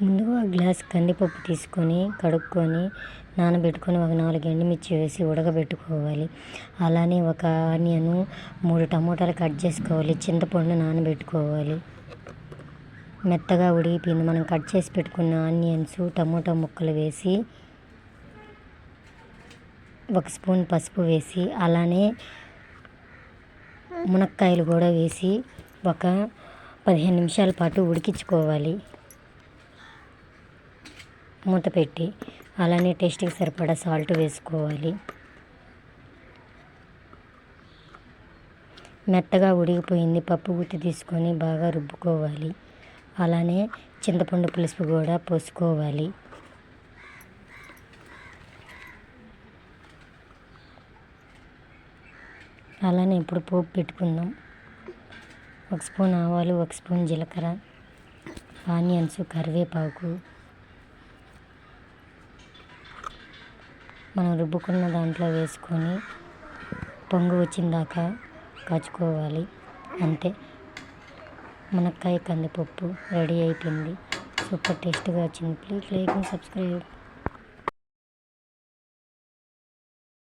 ముందుగా ఒక గ్లాస్ కందిపప్పు తీసుకొని కడుక్కొని నానబెట్టుకొని ఒక 4 ఎండుమిర్చి వేసి ఉడకబెట్టుకోవాలి. అలానే ఒక ఆనియను 3 టమోటాలు కట్ చేసుకోవాలి. చింతపండు నానబెట్టుకోవాలి. మెత్తగా ఉడికిపోయింది. మనం కట్ చేసి పెట్టుకున్న ఆనియన్స్ టమోటా ముక్కలు వేసి 1 స్పూన్ పసుపు వేసి అలానే మునక్కాయలు కూడా వేసి ఒక 15 నిమిషాల పాటు ఉడికించుకోవాలి మూత పెట్టి. అలానే టేస్ట్కి సరిపడా సాల్ట్ వేసుకోవాలి. మెత్తగా ఉడికిపోయింది. పప్పు గుత్తి తీసుకొని బాగా రుబ్బుకోవాలి. అలానే చింతపండు పులుసు కూడా పోసుకోవాలి. అలానే ఇప్పుడు పోపు పెట్టుకుందాం. 1 స్పూన్ ఆవాలు, 1 స్పూన్ జీలకర్ర, ఆనియన్స్, కరివేపాకు, మనం రుబ్బుకున్న దాంట్లో వేసుకొని పొంగు వచ్చిందాకా కాచుకోవాలి. అంతే, మునక్కాయ కందిపప్పు రెడీ అయిపోయింది. సూపర్ టేస్ట్గా వచ్చింది. Please like and subscribe.